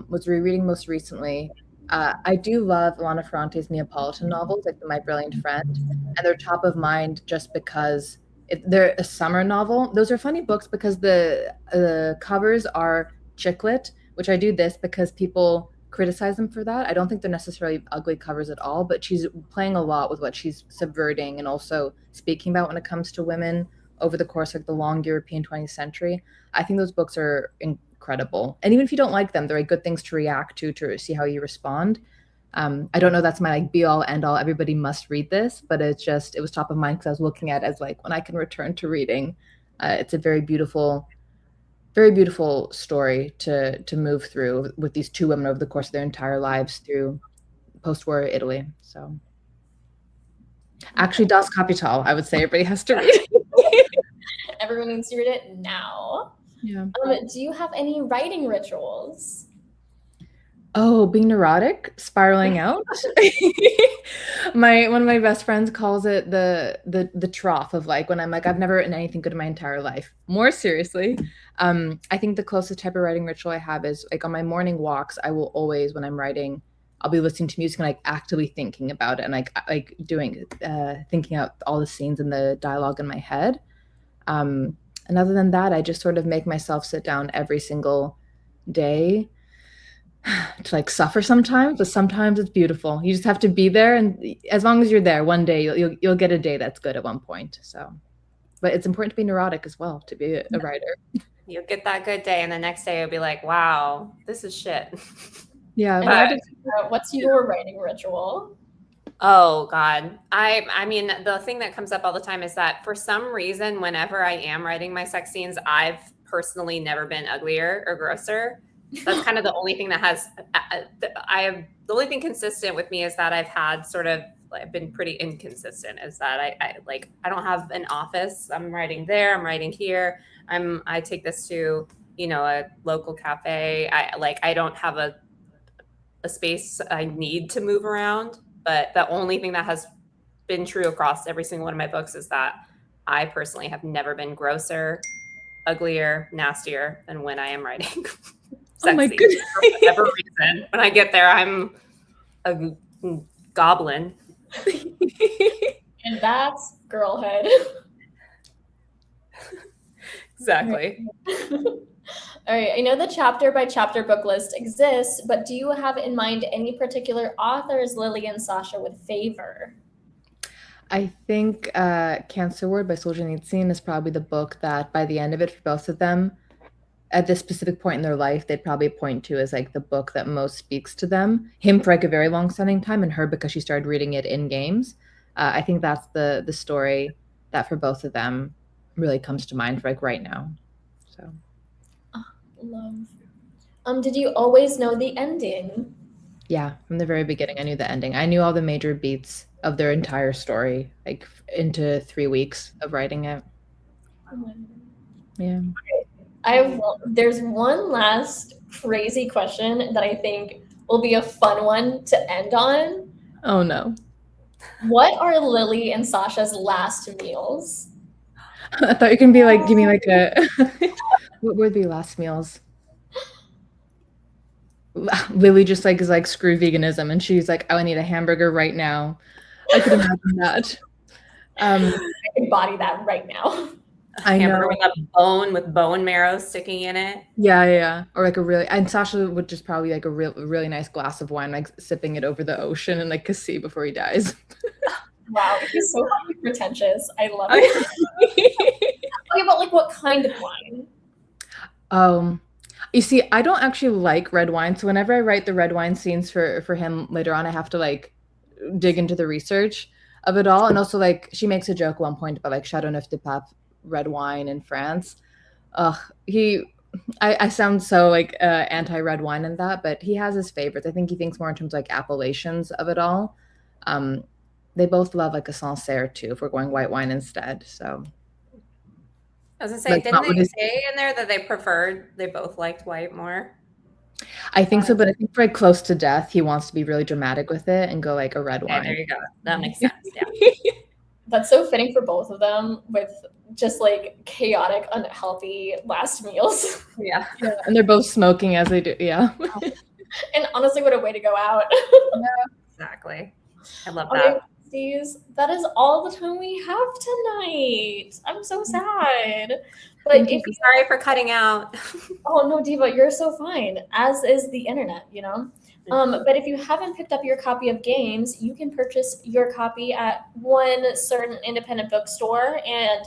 was rereading most recently, I do love Elena Ferrante's Neapolitan novels, like My Brilliant Friend, and they're top of mind just because they're a summer novel. Those are funny books because the covers are chick lit, which I do this because people criticize them for that. I don't think they're necessarily ugly covers at all, but she's playing a lot with what she's subverting and also speaking about when it comes to women over the course of the long European 20th century. I think those books are incredible. And even if you don't like them, they're like good things to react to see how you respond. I don't know that's my like be all end all, everybody must read this, but it was top of mind because I was looking at it as like when I can return to reading. It's a very beautiful story to move through with these two women over the course of their entire lives through post-war Italy. So actually Das Kapital, I would say everybody has to read. Everyone needs to read it now. Yeah. Do you have any writing rituals? Oh, being neurotic, spiraling out. One of my best friends calls it the trough of like when I'm like, I've never written anything good in my entire life. More seriously, I think the closest type of writing ritual I have is like on my morning walks, I will always, when I'm writing, I'll be listening to music and like actively thinking about it and like doing thinking out all the scenes and the dialogue in my head. And other than that, I just sort of make myself sit down every single day to like suffer sometimes, but sometimes it's beautiful. You just have to be there, and as long as you're there, one day you'll get a day that's good at one point. So, but it's important to be neurotic as well to be a writer. You'll get that good day, and the next day you'll be like, "Wow, this is shit." Yeah. What's your writing ritual? Oh God. I mean, the thing that comes up all the time is that for some reason, whenever I am writing my sex scenes, I've personally never been uglier or grosser. That's kind of the only thing that has, the only thing consistent with me is that I've been pretty inconsistent, is that I don't have an office. I'm writing there, I'm writing here. I take this to, a local cafe. I don't have a space I need to move around. But the only thing that has been true across every single one of my books is that I personally have never been grosser, uglier, nastier than when I am writing sex Oh my scenes. goodness. For whatever reason. When I get there, I'm a goblin. And that's girlhood. Exactly. All right, I know the chapter by chapter book list exists, but do you have in mind any particular authors Lily and Sasha would favor? I think Cancer Word by Solzhenitsyn is probably the book that by the end of it for both of them, at this specific point in their life, they'd probably point to as like the book that most speaks to them. Him for like a very long standing time, and her because she started reading it in games. I think that's the story that for both of them really comes to mind for like right now. So love. Did you always know the ending? yeah, from the very beginning, I knew the ending. I knew all the major beats of their entire story, like into 3 weeks of writing it. Yeah. There's one last crazy question that I think will be a fun one to end on. Oh no. What are Lily and Sasha's last meals? I thought you can be like, give me like a what would be last meals? Lily just like is like screw veganism and she's like, oh, I need a hamburger right now. I could imagine that. I can body that right now. A I hamburger know. with a bone with bone marrow sticking in it. Yeah. Or like a really, and Sasha would just probably like a really nice glass of wine, like sipping it over the ocean and like Cassie before he dies. Wow, he's so fucking pretentious. I love it. Okay, but like what kind of wine? You see, I don't actually like red wine, so whenever I write the red wine scenes for him later on, I have to like dig into the research of it all. And also like she makes a joke at one point about like Chateauneuf de Pape red wine in France. Ugh, I sound so like anti red wine in that, but he has his favorites. I think he thinks more in terms of like appellations of it all. Um, they both love like a Sancerre too, if we're going white wine instead. So I was gonna say, but it's didn't not what they is. say in there that they both liked white more? I think so, but I think for like close to death, he wants to be really dramatic with it and go like a red Okay, there wine. you go. That makes sense. Yeah. That's so fitting for both of them with just like chaotic, unhealthy last meals. Yeah. Yeah, and they're both smoking as they do. Yeah. And honestly, what a way to go out. Exactly. I love Okay, that. besties, that is all the time we have tonight. I'm so sad. But Thank you if for- you, Sorry for cutting out. oh no, Diva, you're so fine, as is the internet, you know? But if you haven't picked up your copy of Games, you can purchase your copy at one certain independent bookstore. And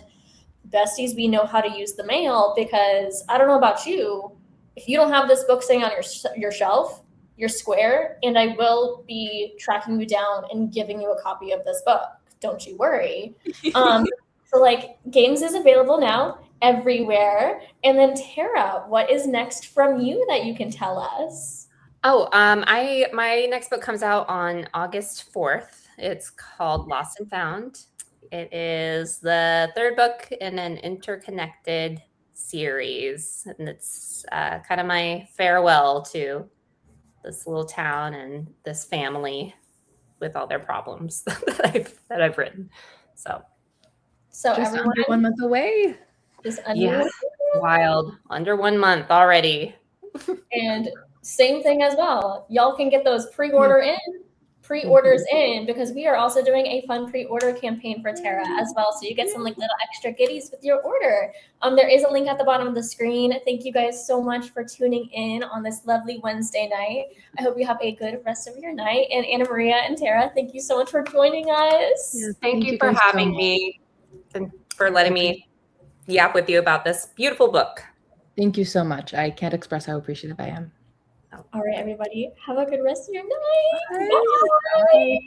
besties, we know how to use the mail because I don't know about you. If you don't have this book sitting on your shelf, you're square, and I will be tracking you down and giving you a copy of this book. Don't you worry. So like Games is available now everywhere. And then Tara, what is next from you that you can tell us? Oh, my next book comes out on August 4th. It's called Lost and Found. It is the third book in an interconnected series, and it's kind of my farewell to this little town and this family with all their problems that I've written. So So just everyone, under 1 month away. just yeah, wild. Under 1 month already. And same thing as well. Y'all can get those pre-orders in because we are also doing a fun pre-order campaign for Tara as well. So you get some like little extra goodies with your order. There is a link at the bottom of the screen. Thank you guys so much for tuning in on this lovely Wednesday night. I hope you have a good rest of your night. And Anna Maria and Tara, thank you so much for joining us. Yes, Thank you for guys having so much. me and for letting me yap with you about this beautiful book. Thank you so much. I can't express how appreciative I am. All right, everybody. Have a good rest of your night. Bye. Bye.